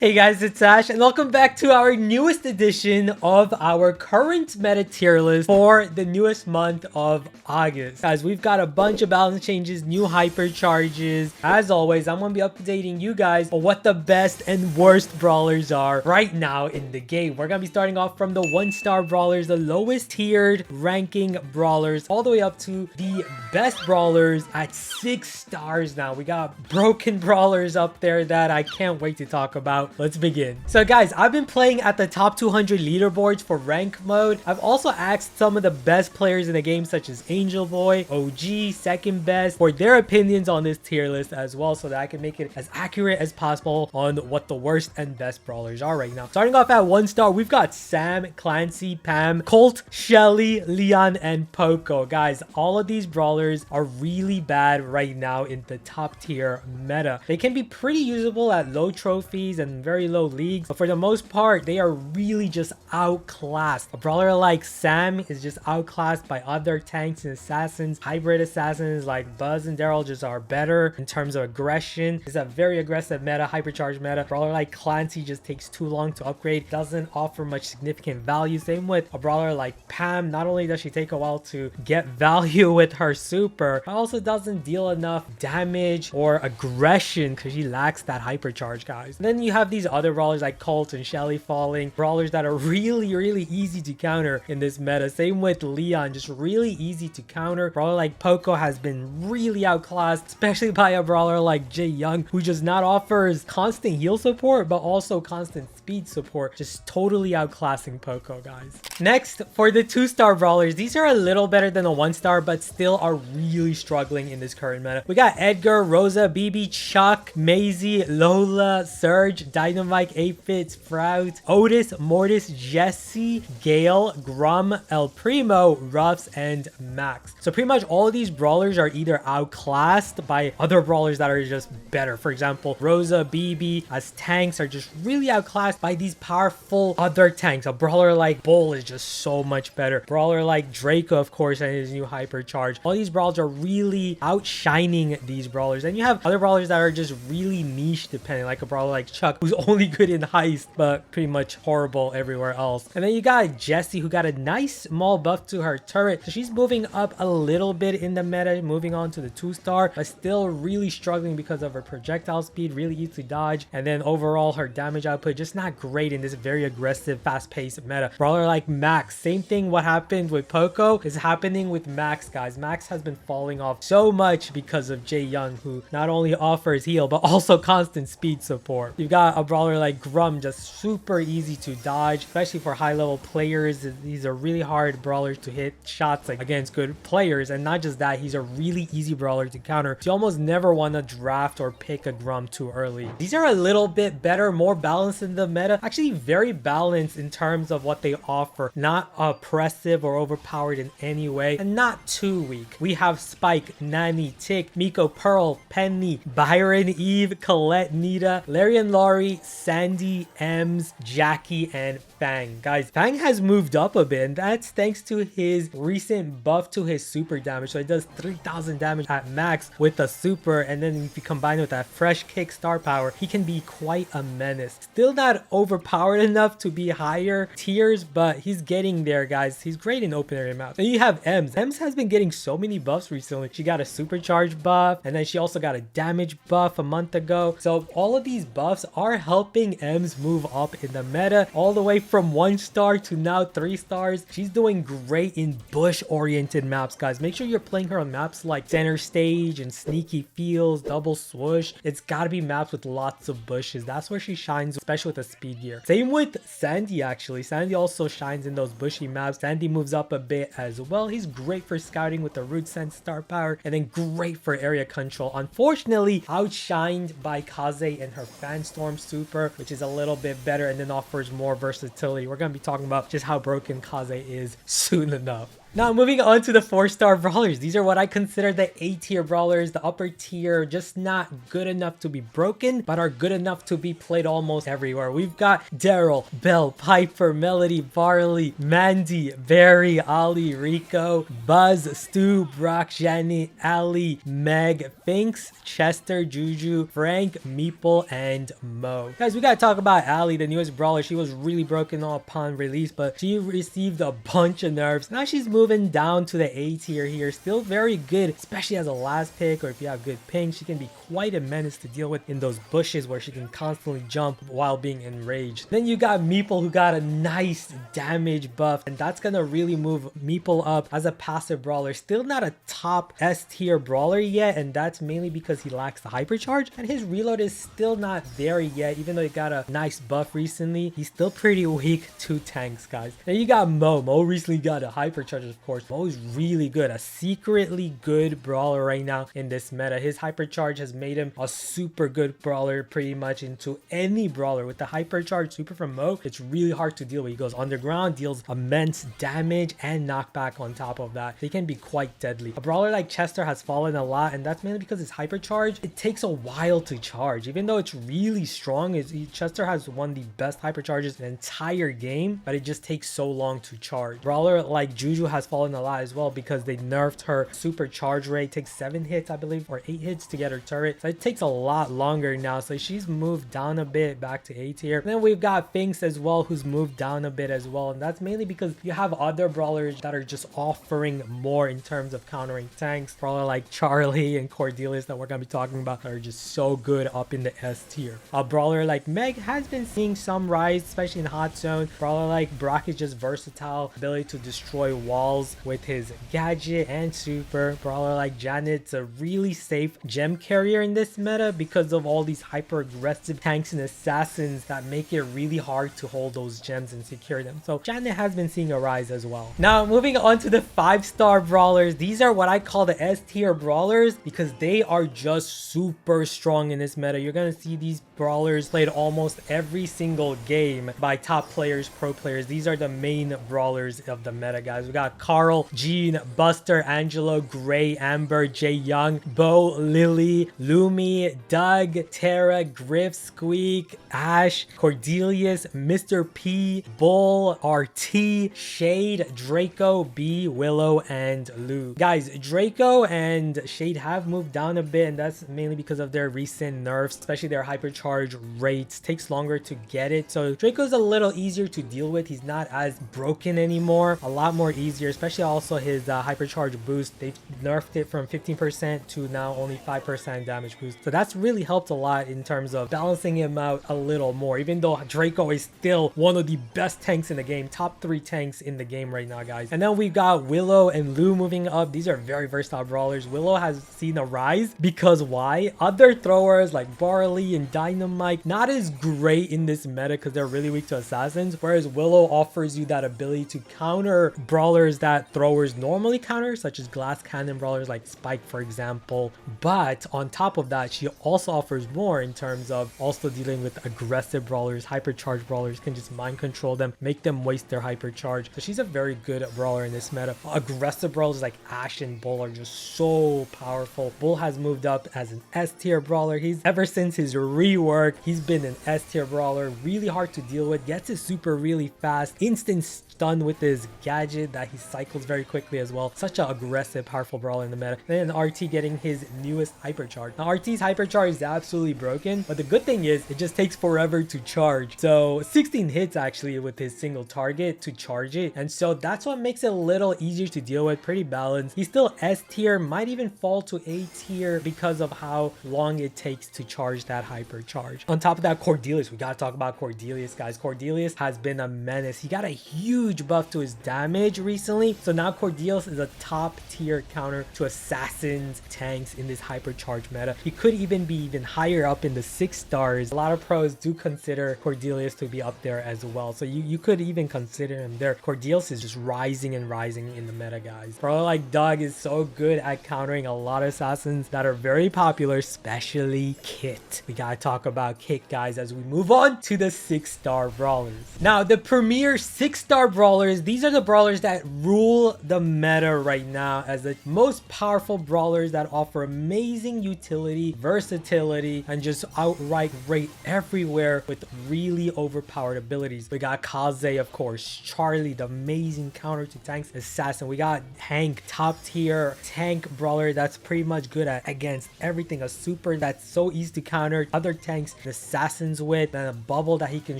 Hey guys, it's Ash, and welcome back to our newest edition of our current meta tier list for the newest month of August. Guys, we've got a bunch of balance changes, new hypercharges. As always, I'm going to be updating you guys on what the best and worst brawlers are right now in the game. We're going to be starting off from the 1-star brawlers, the lowest tiered ranking brawlers, all the way up to the best brawlers at 6 stars now. We got broken brawlers up there that I can't wait to talk about. Let's begin. So guys, I've been playing at the top 200 leaderboards for rank mode. I've also asked some of the best players in the game, such as Angel Boy, OG, Second Best, for their opinions on this tier list as well, so that I can make it as accurate as possible on what the worst and best brawlers are right now. Starting off at 1 star, we've got Sam, Clancy, Pam, Colt, Shelly, Leon, and Poco. Guys, all of these brawlers are really bad right now in the top tier meta. They can be pretty usable at low trophies and very low leagues, but for the most part, they are really just outclassed. A brawler like Sam is just outclassed by other tanks and assassins. Hybrid assassins like Buzz and Daryl just are better in terms of aggression. It's a very aggressive meta, hypercharge meta. A brawler like Clancy just takes too long to upgrade, doesn't offer much significant value. Same with a brawler like Pam. Not only does she take a while to get value with her super, but also doesn't deal enough damage or aggression because she lacks that hypercharge, guys. And then you have these other brawlers like Colt and Shelly falling, brawlers that are really easy to counter in this meta. Same with Leon, just really easy to counter. Brawler like Poco has been really outclassed, especially by a brawler like Jae Young, who just not offers constant heal support but also constant speed support, just totally outclassing Poco, guys. Next, for the 2-star brawlers, these are a little better than a 1-star but still are really struggling in this current meta. We got Edgar, Rosa, BB, Chuck, Maisie, Lola, Surge, Dynamite, 8-Fit, Sprout, Otis, Mortis, Jesse, Gale, Grum, El Primo, Ruffs, and Max. So pretty much all of these brawlers are either outclassed by other brawlers that are just better. For example, Rosa, BB as tanks are just really outclassed by these powerful other tanks. A brawler like Bull is just so much better. Brawler like Draco, of course, and his new hypercharge. All these brawlers are really outshining these brawlers. And you have other brawlers that are just really niche dependent, like a brawler like Chuck, who's only good in heist but pretty much horrible everywhere else. And then you got Jessie, who got a nice small buff to her turret, so she's moving up a little bit in the meta, moving on to the 2-star, but still really struggling because of her projectile speed, really easy to dodge, and then overall her damage output just not great in this very aggressive, fast-paced meta. Brawler like Max, same thing. What happened with Poco is happening with Max, guys. Max has been falling off so much because of Jae Young, who not only offers heal but also constant speed support. You've got a brawler like Grum, just super easy to dodge, especially for high-level players. These are really hard brawlers to hit shots like against good players, and not just that, he's a really easy brawler to counter. So you almost never want to draft or pick a Grum too early. These are a little bit better, more balanced in the meta. Actually very balanced in terms of what they offer. Not oppressive or overpowered in any way, and not too weak. We have Spike, Nani, Tick, Miko, Pearl, Penny, Byron, Eve, Colette, Nita, Larry and Laurie, Sandy, Ems, Jackie, and Fang. Guys, Fang has moved up a bit, and that's thanks to his recent buff to his super damage. So it does 3,000 damage at max with a super, and then if you combine it with that fresh kick star power, he can be quite a menace. Still not overpowered enough to be higher tiers, but he's getting there, guys. He's great in open area maps. Then you have Ems. Ems has been getting so many buffs recently. She got a supercharge buff, and then she also got a damage buff a month ago. So all of these buffs are helping Ems move up in the meta, all the way from 1-star to now 3 stars. She's doing great in bush oriented maps, guys. Make sure you're playing her on maps like Center Stage and Sneaky Fields, Double Swoosh. It's got to be maps with lots of bushes. That's where she shines, especially with the speed gear. Same with Sandy, actually. Sandy also shines in those bushy maps. Sandy moves up a bit as well. He's great for scouting with the root sense star power, and then great for area control. Unfortunately, outshined by Kaze and her Fan Storm super, which is a little bit better and then offers more versatility. We're going to be talking about just how broken Kaze is soon enough. Now moving on to the 4-star brawlers. These are what I consider the A-tier brawlers. The upper tier, just not good enough to be broken, but are good enough to be played almost everywhere. We've got Daryl, Belle, Piper, Melody, Barley, Mandy, Barry, Ollie, Rico, Buzz, Stu, Brock, Janet, Ali, Meg, Finks, Chester, Juju, Frank, Meeple, and Mo. Guys, we gotta talk about Ali, the newest brawler. She was really broken upon release, but she received a bunch of nerfs. Now she's moving down to the A tier here. Still very good, especially as a last pick, or if you have good ping, she can be quite a menace to deal with in those bushes where she can constantly jump while being enraged. Then you got Meeple, who got a nice damage buff, and that's gonna really move Meeple up as a passive brawler. Still not a top S tier brawler yet, and that's mainly because he lacks the hypercharge, and his reload is still not there yet. Even though he got a nice buff recently, he's still pretty weak to tanks, guys. Then you got Mo. Mo recently got a hypercharge, of course. Mo is really good, a secretly good brawler right now in this meta. His hypercharge has made him a super good brawler pretty much into any brawler. With the hypercharge super from Mo, it's really hard to deal with. He goes underground, deals immense damage and knockback on top of that. They can be quite deadly. A brawler like Chester has fallen a lot, and that's mainly because his hypercharge, it takes a while to charge. Even though it's really strong, Chester has one of the best hypercharges in the entire game, but it just takes so long to charge. Brawler like Juju has fallen a lot as well because they nerfed her super charge rate. It takes 7 hits, I believe, or 8 hits to get her turret. So it takes a lot longer now. So she's moved down a bit back to A tier. Then we've got Finks as well, who's moved down a bit as well. And that's mainly because you have other brawlers that are just offering more in terms of countering tanks. Brawler like Charlie and Cordelius that we're going to be talking about are just so good up in the S tier. A brawler like Meg has been seeing some rise, especially in hot zone. Brawler like Brock is just versatile, ability to destroy walls with his gadget and super. Brawler like Janet's a really safe gem carrier in this meta because of all these hyper aggressive tanks and assassins that make it really hard to hold those gems and secure them. So Janet has been seeing a rise as well. Now moving on to the 5-star brawlers. These are what I call the S tier brawlers because they are just super strong in this meta. You're gonna see these brawlers played almost every single game by top players, pro players. These are the main brawlers of the meta, guys. We got Carl, Jean, Buster, Angelo, Gray, Amber, Jay Young, Bo, Lily, Lumi, Doug, Tara, Griff, Squeak, Ash, Cordelius, Mr. P, Bull, RT, Shade, Draco, B, Willow, and Lou. Guys, Draco and Shade have moved down a bit, and that's mainly because of their recent nerfs, especially their hypercharge rates. Takes longer to get it, so Draco's a little easier to deal with. He's not as broken anymore, a lot more easier, especially also his hypercharge boost. They've nerfed it from 15% to now only 5% damage boost, so that's really helped a lot in terms of balancing him out a little more, even though Draco is still one of the best tanks in the game, top 3 tanks in the game right now, guys. And then we've got Willow and Lou moving up. These are very versatile brawlers. Willow has seen a rise because why? Other throwers like Barley and Dynamite, not as great in this meta because they're really weak to assassins, whereas Willow offers you that ability to counter brawlers that throwers normally counter, such as glass cannon brawlers like Spike, for example. But on top of that, she also offers more in terms of also dealing with aggressive brawlers. Hypercharge brawlers can just mind control them, make them waste their hypercharge. So she's a very good brawler in this meta. Aggressive brawlers like Ash and Bull are just so powerful. Bull has moved up as an S tier brawler. He's ever since his rework, he's been an S tier brawler, really hard to deal with, gets his super really fast, instant stun with his gadget that he cycles very quickly as well. Such an aggressive, powerful brawler in the meta. Then RT getting his newest hypercharge. Now RT's hypercharge is absolutely broken, but the good thing is it just takes forever to charge. So 16 hits actually with his single target to charge it, and so that's what makes it a little easier to deal with. Pretty balanced. He's still S tier, might even fall to A tier because of how long it takes to charge that hypercharge. On top of that, Cordelius, we gotta talk about Cordelius, guys. Cordelius has been a menace. He got a huge buff to his damage recently, so now Cordelius is a top tier counter to assassins, tanks in this hypercharge meta. He could even be even higher up in the 6 stars. A lot of pros do consider Cordelius to be up there as well, so you could even consider him there. Cordelius is just rising and rising in the meta, guys. Bro like Doug is so good at countering a lot of assassins that are very popular, especially Kit. We gotta talk about Kit, guys, as we move on to the 6-star brawlers. Now the premier 6-star brawlers, these are the brawlers that rule the meta right now as the most powerful brawlers that offer amazing utility, versatility, and just outright rate everywhere with really overpowered abilities. We got Kaze, of course, Charlie, the amazing counter to tanks assassin. We got Hank, top tier tank brawler that's pretty much good at against everything. A super that's so easy to counter other tanks, the assassins with, and a bubble that he can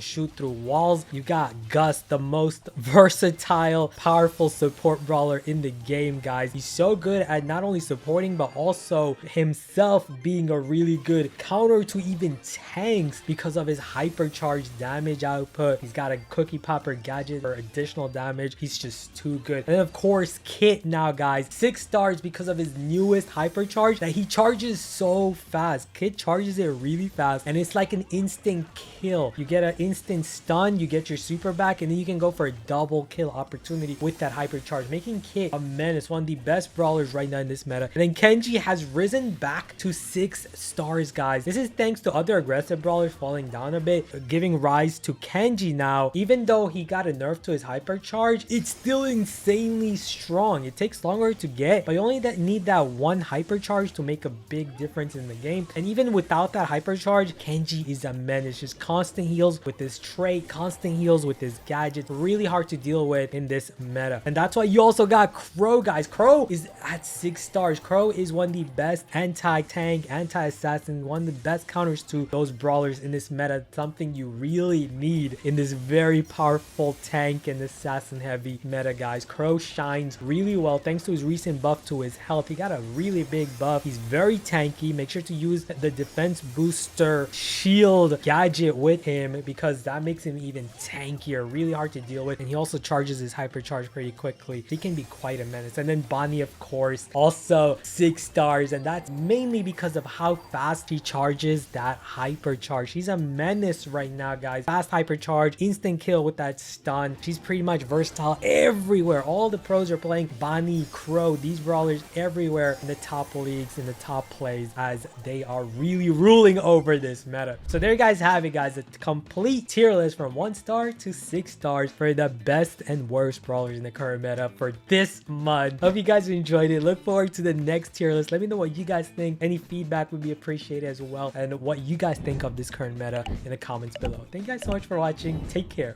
shoot through walls. You got Gus, the most versatile, powerful support brawler in the game, guys. He's so good at not only supporting but also himself being a really good counter to even tanks because of his hypercharged damage output. He's got a cookie popper gadget for additional damage. He's just too good. And of course, Kit now, guys, 6 stars because of his newest hypercharge that he charges so fast. Kit charges it really fast and it's like an instant kill. You get an instant stun, you get your super back, and then you can go for a double kill opportunity with that hypercharge, making Kit a menace, one of the best brawlers right now in this meta. And then Kenji has risen back to 6 stars, guys. This is thanks to other aggressive brawlers falling down a bit, giving rise to Kenji now. Even though he got a nerf to his hypercharge, it's still insanely strong. It takes longer to get, but you only need that one hypercharge to make a big difference in the game. And even without that hypercharge, Kenji is a menace. Just constant heals with his trait, constant heals with his gadget. Really hard to deal with in this meta. And that's why you also got Crow, guys. Crow is at 6 stars. Crow is one of the best anti-tank, anti-assassin, one of the best counters to those brawlers in this meta. Something you really need in this very powerful tank and assassin heavy meta, guys. Crow shines really well thanks to his recent buff to his health. He got a really big buff. He's very tanky. Make sure to use the defense booster shield gadget with him because that makes him even tankier, really hard to deal with. And he also charges his hypercharge pretty quickly. He can be quite a menace. And then Bonnie, of course, also 6 stars, and that's mainly because of how fast he charges that hypercharge. She's a menace right now, guys. Fast hypercharge, instant kill with that stun. She's pretty much versatile everywhere. All the pros are playing Bonnie, Crow, these brawlers everywhere in the top leagues, in the top plays, as they are really ruling over this meta. So there you guys have it, guys. A complete tier list from 1 star to 6 stars for the best and worst brawlers in the current meta for this month. Hope you guys enjoyed it. Look forward to the next tier list. Let me know what you guys think. Any feedback would be appreciated as well, and what you guys think of this current meta in the comments below. Thank you guys so much for watching. Take care.